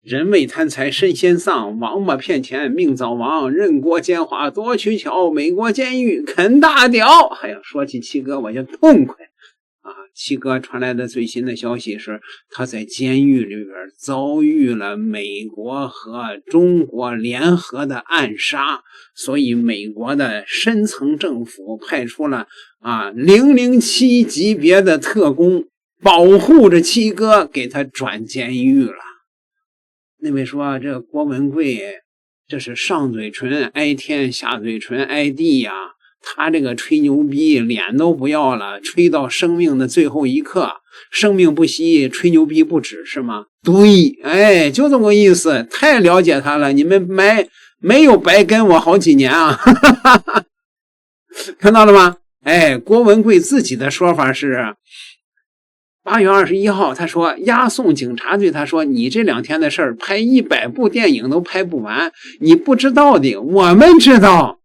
人為貪財身先喪，王八騙錢命早亡，任國奸猾多取巧，美國監獄啃大屌。哎呀，說起七哥我就痛快啊！七哥傳來的最新的消息是，他在監獄裡邊遭遇了美國和中國聯合的暗殺，所以美國的深層政府派出了007級別的特工保護着七哥，給他轉監獄了。那位說这郭文貴這是上嘴唇挨天下嘴唇挨地呀，他這個吹牛逼臉都不要了，吹到生命的最後一刻，生命不息吹牛逼不止是嗎？对，哎，就這麼個意思，太了解他了，你们沒有白跟我好幾年啊。看到了嗎？哎，郭文貴自己的說法是8月21號，他說押送警察对他說，你這2天的事兒拍100部電影都拍不完，你不知道的我們知道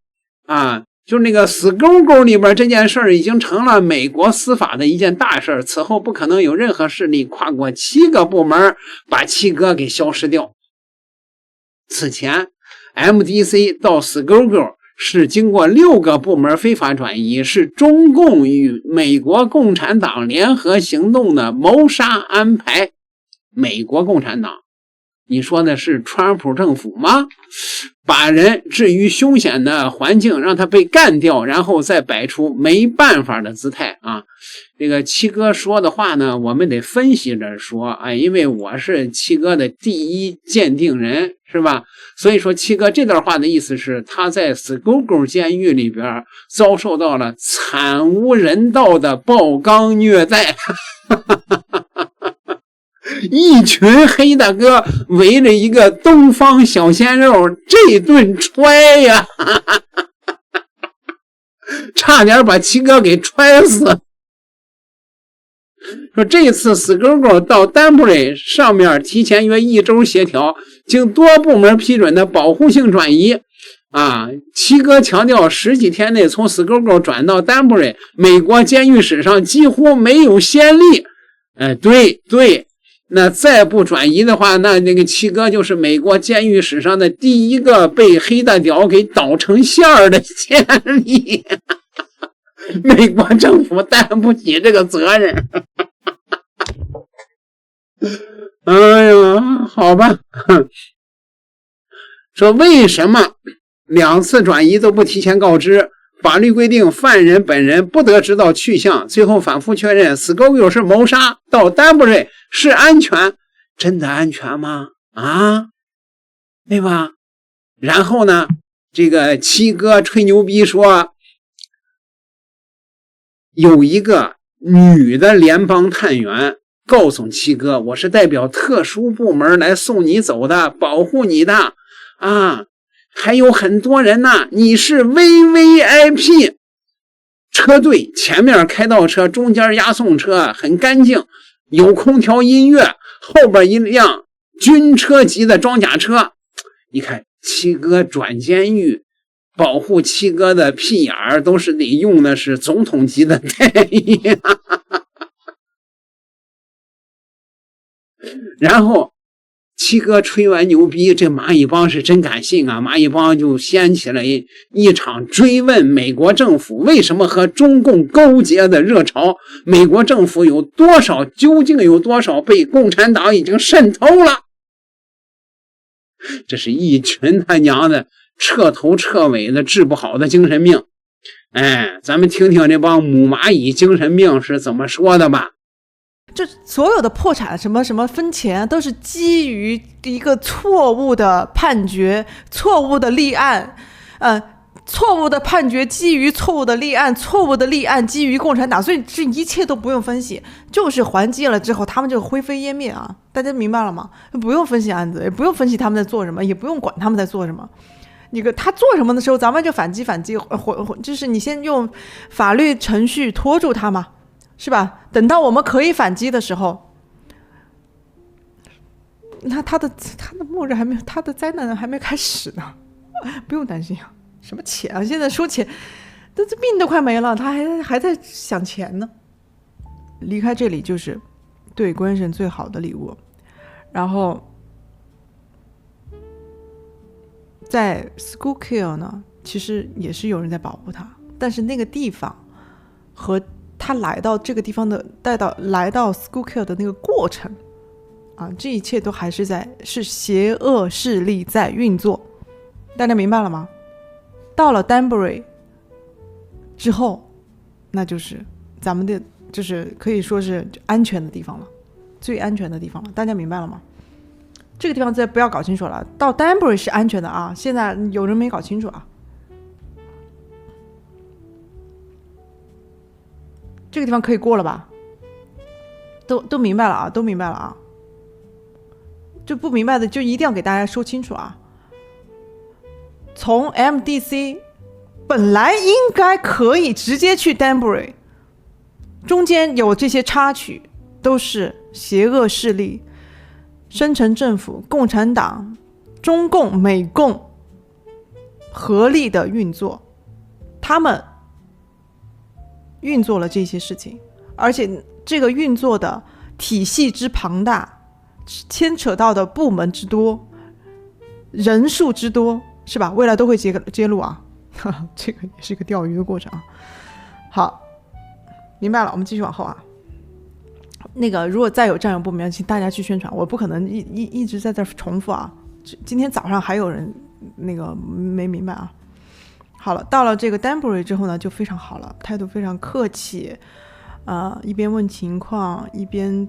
啊，就那個死勾勾裡邊，這件事兒已經成了美國司法的一件大事，此後不可能有任何勢力跨過7個部門把七哥給消失掉。此前 MDC 到死勾勾是經過6個部門非法轉移，是中共與美國共產黨聯合行動的謀殺安排。美國共產黨，你說的是川普政府嗎？把人置於凶險的環境，讓他被幹掉，然後再擺出沒辦法的姿態啊！這個七哥說的話呢，我們得分析着說啊，因為我是七哥的第一鑑定人，是吧？所以說七哥這段話的意思是，他在死勾勾監獄裡邊遭受到了慘無人道的爆缸虐待。一群黑大哥圍着一個東方小鮮肉這頓踹呀，差點把七哥給踹死。說這次死勾勾到丹布雷上面提前約1周協調，經多部門批准的保護性轉移啊，七哥強調10幾天內從死勾勾轉到丹布雷，美國監獄史上幾乎沒有先例。對，那再不轉移的話，那個七哥就是美國監獄史上的第一個被黑大屌給搗成餡兒的先例。美國政府擔不起這個責任。哎呀，好吧。說為什麼2次轉移都不提前告知？法律規定犯人本人不得知道去向，最後反覆確認死勾勾是謀殺，到丹布瑞是安全，真的安全嗎？啊，對吧？然後呢，這個七哥吹牛逼說有一個女的聯邦探員告訴七哥，我是代表特殊部門來送你走的，保護你的啊，還有很多人呢，你是 VVIP。 車隊前面開道車，中間押送車，很乾淨，有空調音樂，後邊一輛軍車級的裝甲車。你看七哥轉監獄，保護七哥的屁眼兒都是得用的是總統級的待遇。然後七哥吹完牛逼，這蚂蟻幫是真敢信啊！蚂蟻幫就掀起了一場追問美國政府為什麼和中共勾結的熱潮。美國政府有多少，究竟有多少被共產黨已經滲透了？這是一群他娘的徹頭徹尾的治不好的精神病。哎，咱們聽聽這幫母蚂蟻精神病是怎麼說的吧。就所有的破產什麼什麼分錢都是基於一個錯誤的判決，錯誤的立案，錯誤的判決基於錯誤的立案，錯誤的立案基於共產黨，所以這一切都不用分析，就是還擊了之後他們就灰飞烟滅啊！大家明白了嗎？不用分析案子，也不用分析他们在做什麼，也不用管他们在做什麼。他做什麼的時候，咱們就反擊，就是你先用法律程序拖住他嘛。是吧？等到我們可以反擊的時候，那他的末日還沒有，他的災難還沒開始呢，不用擔心啊。什麼錢啊？現在說錢，這命都快沒了，他還在想錢呢。離開這裡就是對關神最好的禮物。然後在 Schuylkill 呢，其實也是有人在保護他，但是那個地方和他來到這個地方的來到 Schuylkill 的那個過程啊，這一切都還是邪惡勢力在運作，大家明白了嗎？到了 Danbury 之後，那就是咱們的就是可以說是安全的地方了，最安全的地方了，大家明白了嗎？這個地方再不要搞清楚了，到 Danbury 是安全的啊，現在有人沒搞清楚啊。這個地方可以過了吧？都明白了啊，都明白了啊。就不明白的就一定要給大家说清楚啊。從 MDC 本來應該可以直接去 Danbury， 中間有這些插曲，都是邪惡勢力、深層政府、共產黨、中共、美共合力的運作，他們運作了這些事情，而且這個運作的體系之龐大，牽扯到的部門之多，人數之多，是吧？未來都會揭露啊，這個也是一個釣魚的過程啊。好，明白了，我們繼續往後啊。那個如果再有戰友不明白，請大家去宣傳，我不可能一直在這重複啊。今天早上還有人那個沒明白啊。好了，到了這個 Danbury 之後呢，就非常好了，態度非常客氣，一邊問情況，一邊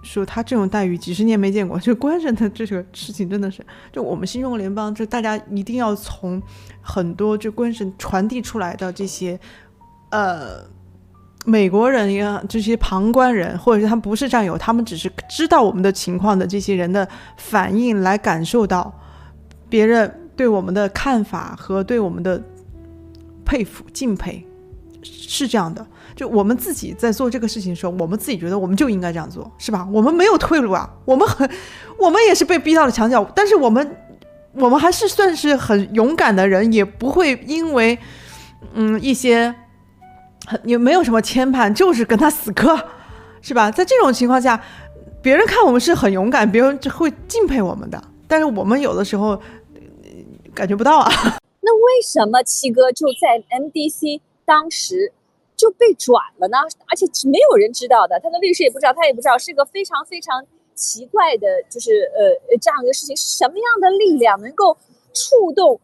說他這種待遇幾十年沒見過。就官神的這個事情真的是，就我們新中國聯邦，就大家一定要從很多就官神傳遞出来的這些美國人呀，這些旁觀人，或者是他们不是戰友，他們只是知道我們的情況的這些人的反應，來感受到別人對我們的看法和對我們的佩服敬佩，是這樣的。就我們自己在做這個事情的時候，我們自己覺得我們就應該這樣做，是吧？我們沒有退路啊，我們也是被逼到了牆角，但是我們還是算是很勇敢的人，也不會因為一些也沒有什麼牽絆，就是跟他死磕，是吧？在這種情況下，別人看我們是很勇敢，別人就會敬佩我們的，但是我們有的時候感覺不到啊。那為什麼七哥就在 MDC 當時就被轉了呢？而且是沒有人知道的，他的律師也不知道，他也不知道，是個非常非常奇怪的，就是這樣一個事情，是什麼樣的力量能夠觸動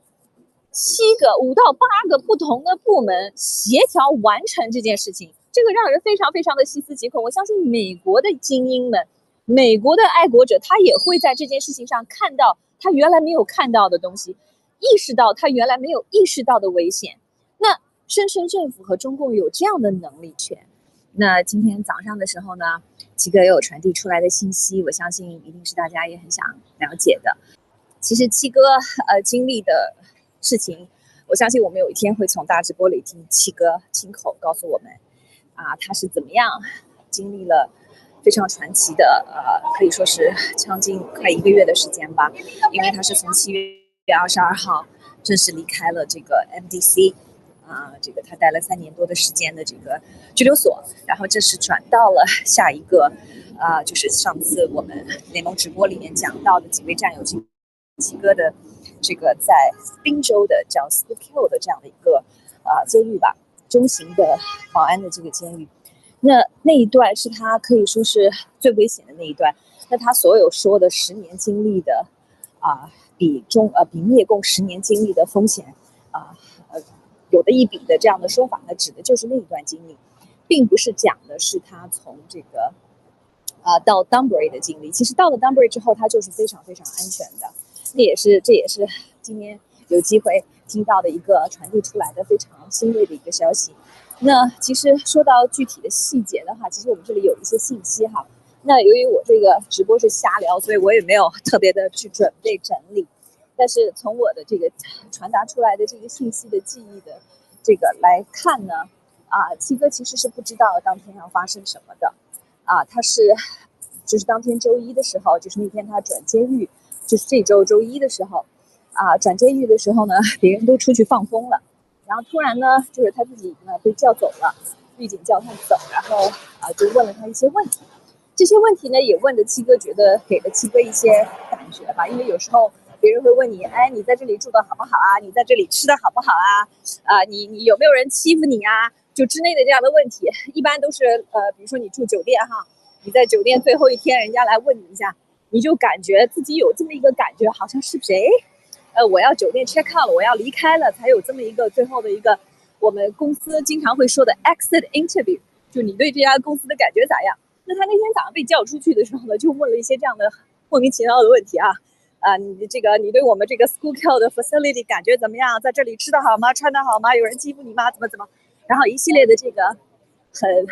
5到8個不同的部門協調完成這件事情？這個讓人非常非常的細思極恐。我相信美國的精英們，美國的愛國者，他也會在這件事情上看到他原來沒有看到的東西，意識到他原來沒有意識到的危險。那深深政府和中共有這樣的能力權。那今天早上的時候呢，七哥也有傳遞出來的信息，我相信一定是大家也很想了解的。其實七哥經歷的事情，我相信我們有一天會從大直播裡聽七哥親口告訴我們他是怎麼樣經歷了非常傳奇的可以說是將近快1個月的時間吧，因為他是從7月22號正式離開了這個 MDC 這個他待了3年多的時間的這個拘留所，然後這是轉到了下一個就是上次我們聯盟直播裡面講到的幾位戰友七哥的這個在賓州的叫 Schuylkill 的這樣的一個監獄吧，中型的保安的這個監獄。那一段是他可以說是最危險的那一段。那他所有說的10年經歷的比滅共10年經歷的風險有的一比的這樣的說法呢，指的就是那一段經歷，並不是講的是他從這個到 Danbury 的經歷。其實到了 Danbury 之後，他就是非常非常安全的。這也是今天有機會聽到的一個傳遞出來的非常欣慰的一個消息。那其實說到具體的細節的話，其實我們這裡有一些信息哈。那由於我這個直播是瞎聊，所以我也沒有特別的去準備整理。但是從我的這個傳達出來的這個信息的記憶的這個來看呢，七哥其實是不知道當天要發生什麼的他是就是當天周一的時候，就是那天他轉監獄，就是這周周一的時候轉監獄的時候呢，別人都出去放風了，然後突然呢，就是他自己呢被叫走了，獄警叫他走，然後就問了他一些問題。這些問題呢也問的七哥覺得給了七哥一些感覺吧，因為有時候別人會問你，哎，你在這裡住的好不好啊？你在這裡吃的好不好啊？你有沒有人欺負你啊？就之類的這樣的問題，一般都是比如說你住酒店哈，你在酒店最後一天，人家來問你一下，你就感覺自己有這麼一個感覺，好像是誰？我要酒店 check out 了，我要離開了，才有這麼一個最後的一個我們公司經常會說的 exit interview， 就你對這家公司的感覺咋樣？那他那天早上被叫出去的時候呢，就問了一些這樣的莫名其妙的問題啊。你對我們這個 Schuylkill 的 facility 感覺怎麼樣？在這裡吃的好嗎？穿的好嗎？有人欺負你嗎？怎麼？然後一系列的這個很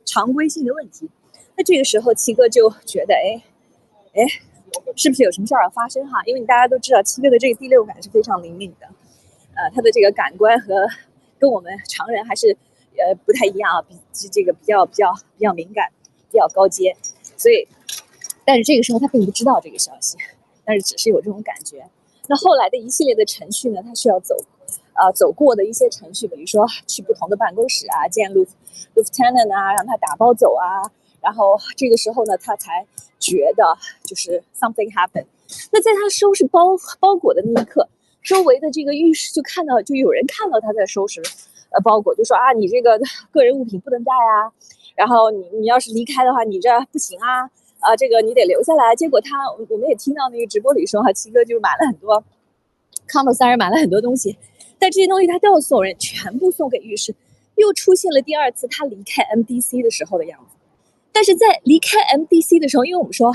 常規性的問題。那這個時候七哥就覺得，哎，是不是有什麼事兒要發生哈？因為大家都知道七哥的這個第六感是非常灵敏的，他的这個感官跟我們常人還是不太一樣啊，這個比較敏感，比較高階，所以，但是這個時候他並不知道這個消息。但是只是有這種感覺。那後來的一系列的程序呢，他需要走過的一些程序，比如說去不同的办公室啊，見 Lieutenant 啊，讓他打包走啊。然後這個時候呢，他才覺得就是 something happened。那在他收拾包裹的那一刻，周圍的这個浴室就有人看到他在收拾包裹，就說啊，你這個個人物品不能帶啊，然後你要是離開的話，你這不行啊。這個你得留下來。結果我們也聽到那個直播裡說哈，七哥就買了很多 Commissar 買了很多東西，但這些東西他都要送人，全部送給浴室，又出現了第二次他離開 MDC 的時候的樣子。但是在離開 MDC 的時候，因為我們說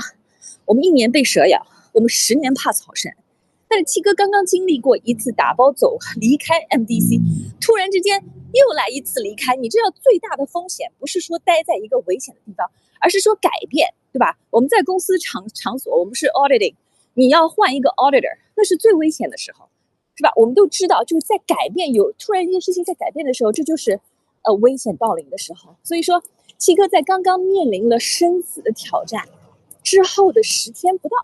我們1年被蛇咬，我們10年怕草繩，但是七哥剛剛經歷過一次打包走離開 MDC， 突然之間又來一次離開。你知道最大的風險不是說待在一個危險的地方，而是說改变，對吧？我們在公司場所，我們是 auditing， 你要換一個 auditor， 那是最危險的時候，是吧？我們都知道，就是在改变突然一件事情在改变的时候，這就是危險到臨的時候。所以說，七哥在剛剛面臨了生死的挑戰之後的10天不到，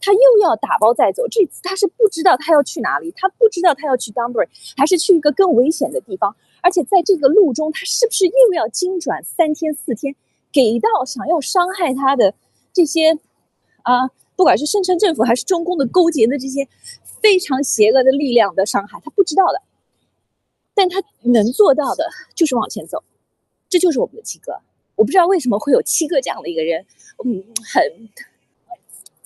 他又要打包再走。這次他是不知道他要去哪裡，他不知道他要去 Dunbury， 還是去一個更危險的地方。而且在這個路中，他是不是又要經轉3天4天？給到想要傷害他的這些不管是深圳政府還是中共的勾結的這些非常邪惡的力量的傷害，他不知道的，但他能做到的就是往前走。這就是我們的七哥。我不知道為什麼會有七哥這樣的一個人，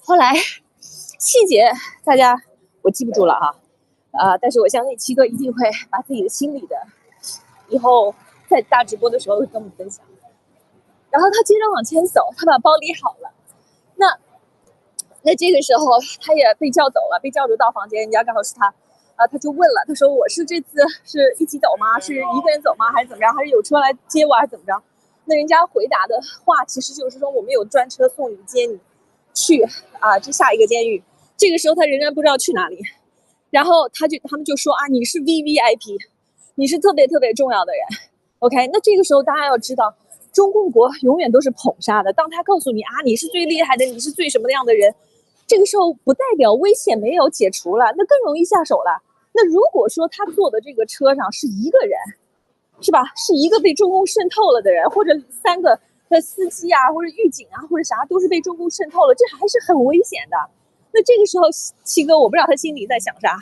後來細節大家我記不住了但是我相信七哥一定會把自己的心裡的以後在大直播的時候會跟我們分享。然後他接着往前走，他把包理好了。那這個時候他也被叫走了，被叫到房間，人家剛好是他，他就問了，他說我是这次是一起走嗎？是一個人走嗎？還是怎麼樣？還是有車來接我還是怎麼着？那人家回答的話其實就是說我們有專車送你接你去這下一個監獄。這個時候他仍然不知道去哪裡，然後他們就說你是 VVIP， 你是特別特別重要的人。OK， 那這個時候大家要知道。中共國永遠都是捧殺的，當他告訴你你是最厲害的，你是最什麼樣的人，這個時候不代表危險沒有解除了，那更容易下手了。那如果說他坐的這個車上是一個人，是吧？是一個被中共滲透了的人，或者3個的司機或者獄警或者啥都是被中共滲透了，這還是很危險的。那這個時候七哥我不知道他心裡在想啥，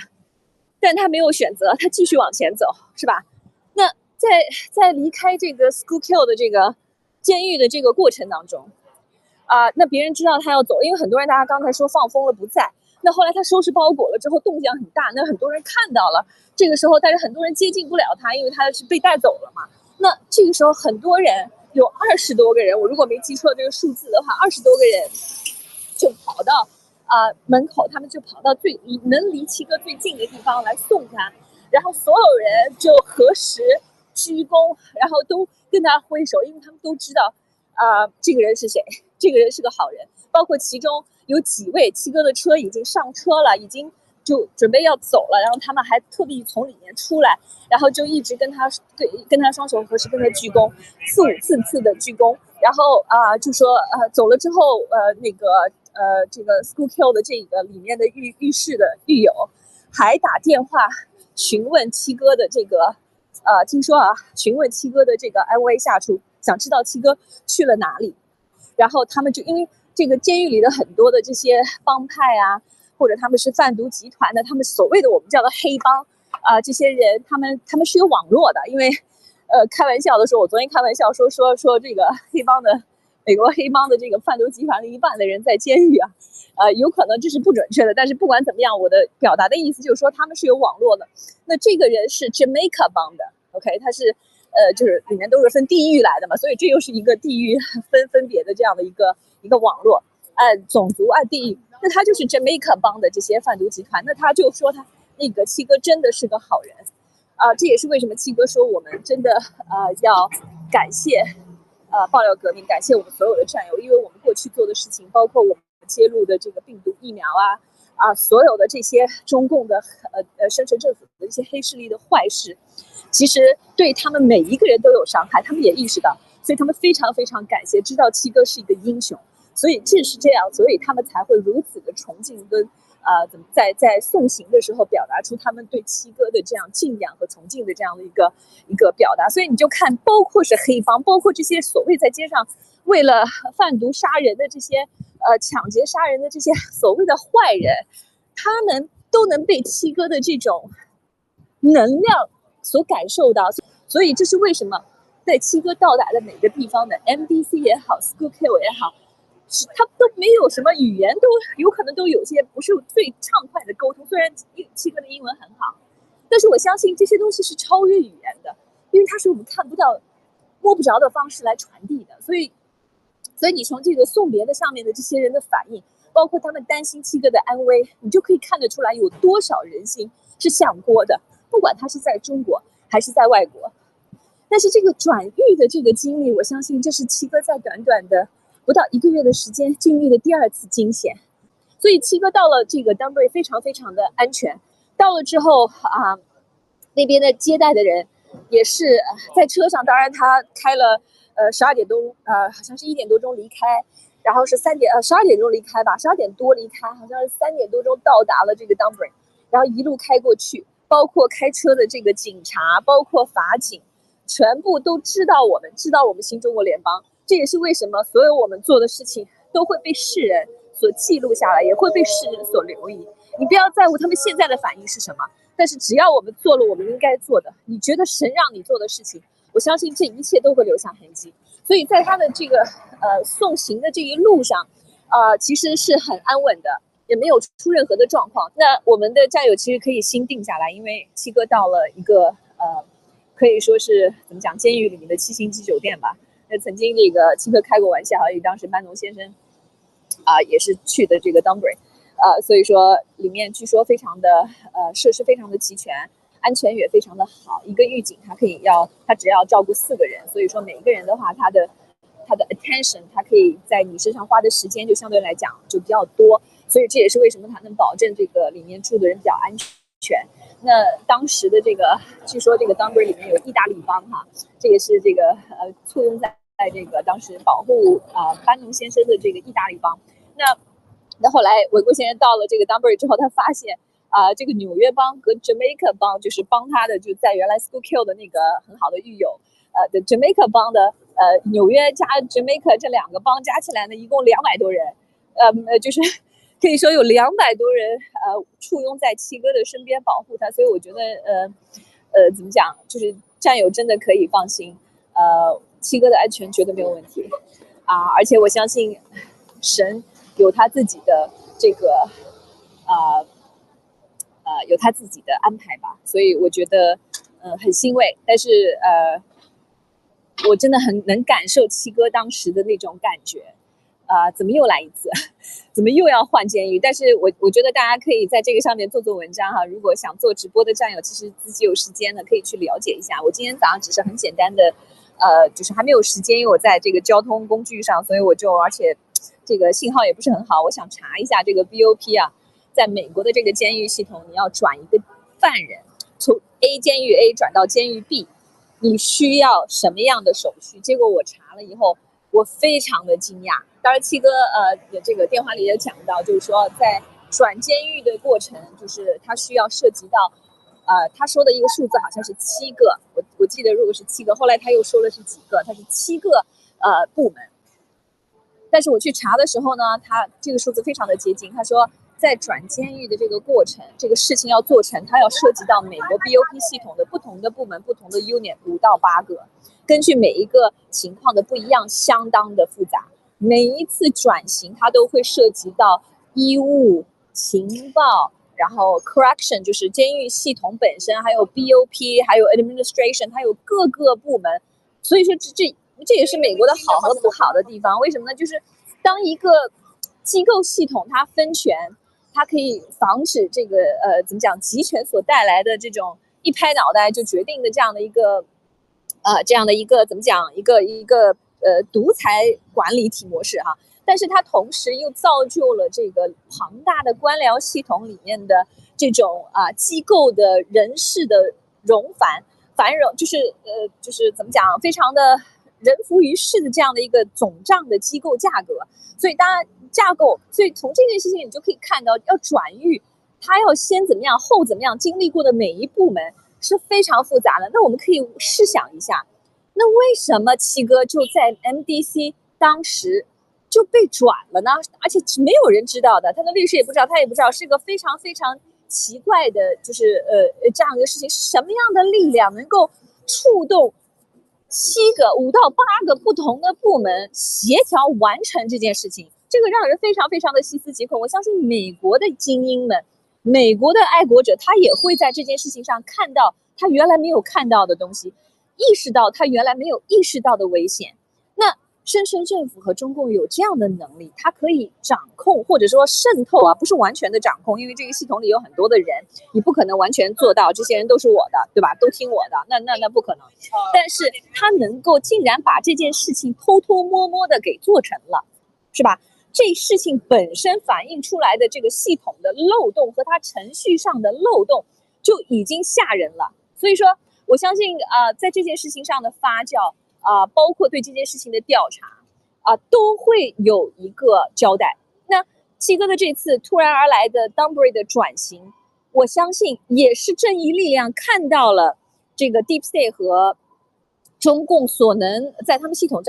但他沒有選擇，他繼續往前走，是吧？那在離開這個 Schuylkill 的這個監獄的這個過程當中那別人知道他要走，因為很多人大家剛才說放風了不在，那後來他收拾包裹了之後動靜很大，那很多人看到了，這個時候但是很多人接近不了他，因為他是被帶走了嘛。那這個時候很多人有20多個人，我如果沒記錯這個數字的话，20多個人就跑到門口，他們就跑到能離七哥最近的地方來送他，然後所有人就合十鞠躬，然後都跟他揮手，因為他們都知道這個人是誰，這個人是個好人。包括其中有幾位七哥的車已經上車了，已经就準備要走了，然後他們還特地從裡面出來，然後就一直跟他雙手合十，跟他鞠躬，4、5次的鞠躬，然後就說走了之後這個 Schuylkill 的這個裡面的浴室的獄友還打電話詢問七哥的這個聽說詢問七哥的這個安危下處，想知道七哥去了哪裡。然後他們就因為這個監獄裡的很多的這些幫派或者他們是販毒集團的，他們所謂的我們叫做黑幫這些人他們是有網絡的，因為開玩笑的时候，我昨天開玩笑說這個美國黑幫的這個販毒集團的一半的人在監獄有可能這是不準確的，但是不管怎麼樣，我的表達的意思就是說他們是有網絡的。那這個人是 Jamaica 幫的 ，OK， 他是就是裡面都是分地域來的嘛，所以這又是一個地域分別的這樣的一個網絡，按种族按地域，那他就是 Jamaica 帮的這些販毒集團，那他就說他那個七哥真的是個好人這也是為什麼七哥說我們真的要感謝爆料革命，感謝我們所有的戰友，因為我们过去做的事情，包括我们揭露的這個病毒疫苗所有的這些中共的深層政府的一些黑勢力的壞事，其實對他們每一個人都有傷害，他們也意識到，所以他們非常非常感謝，知道七哥是一個英雄，所以正是這樣，所以他們才會如此的崇敬跟在送行的時候表達出他們對七哥的這樣敬仰和崇敬的這樣的一個表達。所以你就看，包括是黑幫，包括這些所謂在街上為了販毒殺人的這些搶劫殺人的這些所謂的壞人，他們都能被七哥的這種能量所感受到。所以這是為什麼在七哥到達的每個地方的 MDC 也好 Schuylkill 也好，他都沒有什麼語言，都有可能都有些不是最暢快的溝通。雖然七哥的英文很好，但是我相信這些東西是超越語言的，因為它是我們看不到摸不着的方式來傳遞的。所以你從這個送別的上面的這些人的反應，包括他們擔心七哥的安危，你就可以看得出來有多少人心是向郭的，不管他是在中國還是在外國。但是這個轉運的這個經歷，我相信這是七哥在短短的不到1個月的時間經歷的第2次驚險。所以七哥到了這個 Dunbury 非常非常的安全。到了之後那邊的接待的人也是在車上，當然他開了12點多好像是1點多鐘離開，然後是12點鐘離開吧，12點多離開，好像是3點多鐘到達了這個 Dunbury， 然後一路開過去，包括開車的這個警察，包括法警，全部都知道我們新中國聯邦。這也是為什麼所有我們做的事情都會被世人所記錄下來，也會被世人所留意。你不要在乎他們現在的反應是什麼，但是只要我們做了我們應該做的，你覺得神讓你做的事情，我相信這一切都會留下痕跡。所以在他的這個送行的這一路上其實是很安穩的，也沒有出任何的狀況。那我們的戰友其實可以心定下來，因為七哥到了一個可以說是怎麼講，監獄裡面的7星級酒店吧。那曾經這個七哥開過玩笑，因為當時班農先生也是去的這個 Dunbury，所以說裡面據說非常的設施非常的齊全，安全也非常的好。一個獄警他只要照顧4個人，所以說每一個人的話，他的 attention， 他可以在你身上花的時間就相對來講就比較多，所以這也是為什麼他能保證這個裡面住的人比較安全。那當時的這個，據說這個 Dunbury 裡面有意大利幫這也是這個簇擁在這個當時保護班農先生的這個意大利幫。那後來偉國先生到了這個 Dunbury 之後，他發現這個紐約幫和 Jamaica 幫就是幫他的，就在原來 Schuylkill 的那個很好的獄友的 Jamaica 幫的紐約加 Jamaica 這2個幫加起來呢，一共200多人，就是可以說有200多人簇擁在七哥的身邊保護他。所以我覺得怎麼講，就是戰友真的可以放心，七哥的安全絕對沒有問題而且我相信神有他自己的這個有他自己的安排吧。所以我覺得很欣慰，但是我真的很能感受七哥當時的那種感覺怎麼又來一次，怎麼又要換監獄。但是我覺得大家可以在這個上面做文章如果想做直播的戰友，其實自己有時間呢可以去了解一下。我今天早上只是很簡單的就是還沒有時間，因為我在這個交通工具上，所以而且這個信號也不是很好，我想查一下這個 BOP 在美國的這個監獄系統，你要轉一個犯人從 A 監獄 A 轉到監獄 B， 你需要什麼樣的手續？結果我查了以後，我非常的驚訝。當然七哥這個電話裡也講到，就是說在轉監獄的過程，就是他需要涉及到他說的一個數字好像是7個，我記得如果是7個，後來他又說了是幾個，他是7個部門。但是我去查的時候呢，他這個數字非常的接近。他說，在轉監獄的這個過程，這個事情要做成，它要涉及到美國 BOP 系統的不同的部門、不同的 unit 5到8個，根據每一個情況的不一樣，相當的複雜。每一次轉型，它都會涉及到醫務、情報，然後 correction 就是監獄系統本身，還有 BOP， 還有 administration， 還有各個部門。所以說這也是美國的好和不好的地方。為什麼呢？就是當一個機構系統它分權，它可以防止這個怎麼講集權所帶來的這種一拍腦袋就決定的這樣的一個怎麼講一個獨裁管理體模式哈。但是它同時又造就了這個龐大的官僚系統裡面的這種機構的人事的繁榮，就是怎麼講，非常的人浮於事的這樣的一個總賬的機構架構。所以当然架構，所以從這件事情你就可以看到，要轉獄，它要先怎麼樣，後怎麼樣，經歷過的每一部門是非常複雜的。那我們可以試想一下，那為什麼七哥就在 MDC 當時就被轉了呢？而且沒有人知道的，他的律師也不知道，他也不知道，是一個非常非常奇怪的，就是這樣一個事情，是什麼樣的力量能夠觸動5到8個不同的部門協調完成這件事情？這個讓人非常非常的細思極恐。我相信美國的精英們，美國的愛國者，他也会在這件事情上看到他原來沒有看到的東西，意識到他原來沒有意識到的危險。那深深政府和中共有這樣的能力，它可以掌控或者說滲透不是完全的掌控，因為這個系統裡有很多的人，你不可能完全做到这些人都是我的，對吧？都聽我的，那不可能。但是他能夠竟然把這件事情偷偷摸摸的給做成了，是吧？這事情本身反映出來的這個系統的漏洞和它程序上的漏洞就已經嚇人了。所以說我相信在這件事情上的發酵包括對這件事情的調查都會有一個交代。那七哥的這次突然而來的 Dunbury 的轉型，我相信也是正義力量看到了這個 Deep State 和中共所能在他們系統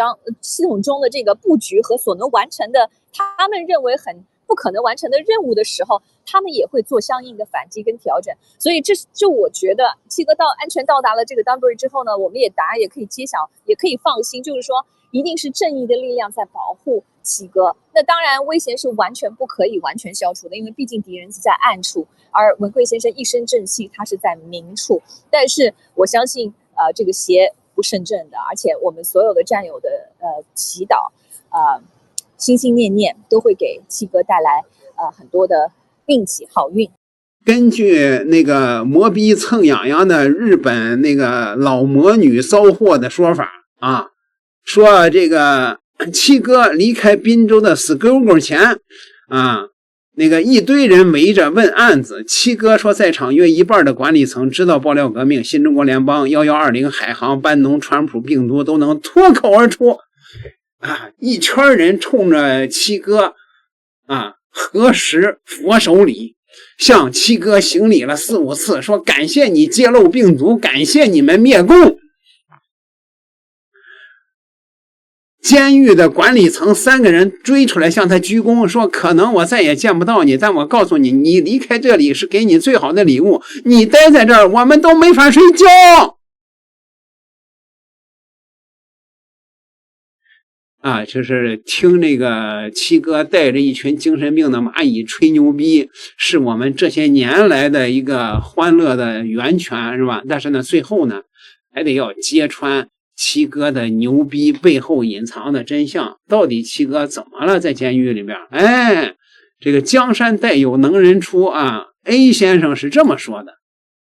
中的這個布局和所能完成的他們認為很不可能完成的任務的時候，他們也會做相應的反擊跟調整。所以這我覺得七哥安全到達了這個 Dunbury 之後呢，我們大家也可以揭曉，也可以放心，就是說一定是正義的力量在保護七哥。那當然威脅是完全不可以完全消除的，因為畢竟敵人是在暗處，而文貴先生一身正气，他是在明處。但是我相信這個邪不勝正的，而且我們所有的戰友的祈禱心心念念都會給七哥帶來很多的運氣好運。根據那個魔逼蹭癢癢的日本那個老魔女騷貨的說法說這個七哥離開賓州的死勾勾前那個一堆人圍着問案子，七哥說在場約一半的管理層知道爆料革命、新中国聯邦、1120海航、班農、川普病毒都能脫口而出一圈人衝着七哥合十佛手禮，向七哥行禮了4、5次，說感謝你揭露病毒，感謝你們滅共。監獄的管理層3個人追出來向他鞠躬，說可能我再也見不到你，但我告訴你，你離開這裡是給你最好的禮物，你待在這兒我們都沒法睡覺就是聽那個七哥帶着一群精神病的蚂蟻吹牛逼，是我們這些年来的一個歡樂的源泉，是吧？但是呢，最後呢，還得要揭穿七哥的牛逼背後隱藏的真相。到底七哥怎麼了？在監獄裡邊，這個江山代有能人出A 先生是這麼說的，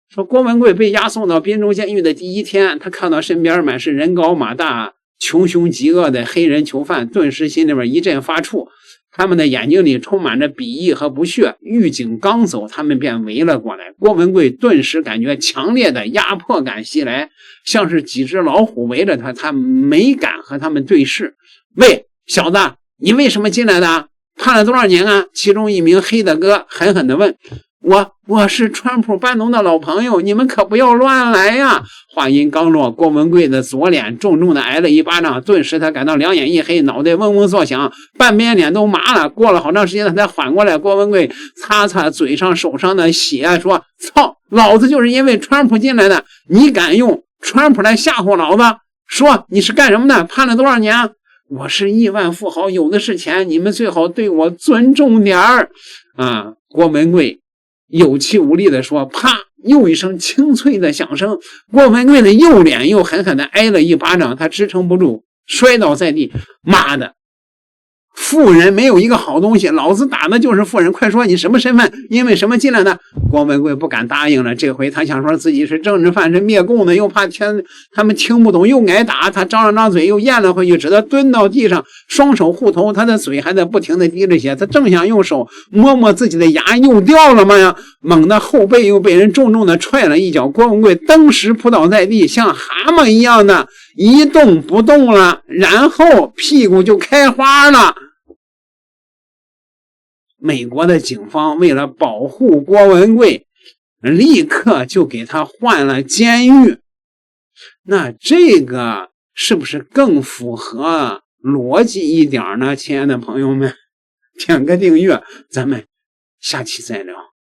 說郭文貴被押送到滨州監獄的第一天，他看到身邊滿是人高馬大、穷凶极惡的黑人囚犯，頓時心裡邊一陣發怵，他們的眼睛裡充滿着鄙夷和不屑。獄警剛走，他們便圍了過來。郭文貴頓時感覺強烈的壓迫感襲來，像是幾隻老虎圍着他，他沒敢和他們對视。喂，小子，你為什麼進來的？判了多少年啊？其中一名黑的哥狠狠地問。我是川普班農的老朋友，你们可不要亂來呀！話音剛落，郭文貴的左臉重重的挨了一巴掌，頓時他感到兩眼一黑，腦袋嗡嗡作響，半邊臉都麻了。過了好長時間，他才緩過來。郭文貴擦擦嘴上手上的血，說：“操，老子就是因為川普進來的，你敢用川普來嚇唬老子？說你是幹什麼的？判了多少年？我是億萬富豪，有的是錢，你們最好對我尊重點兒。”啊，郭文貴有氣無力地說，啪，又一聲清脆的響聲，郭文貴的右臉又狠狠地挨了一巴掌，他支撐不住，摔倒在地。媽的，富人没有一個好東西，老子打的就是富人，快說你什麼身份，因為什麼進來的？郭文貴不敢答應了，這回他想說自己是政治犯，是滅共的，又怕他們聽不懂，又挨打，他张了張嘴又咽了回去，只得蹲到地上，雙手護頭，他的嘴還在不停地滴着血，他正想用手摸摸自己的牙，又掉了嘛呀，猛地後背又被人重重地踹了一腳，郭文貴登時撲倒在地，像蛤蟆一樣的一動不動了，然後屁股就開花了。美國的警方為了保護郭文貴，立刻就給他換了監獄。那這個是不是更符合邏輯一點呢？親愛的朋友們，點個訂閱，咱們下期再聊。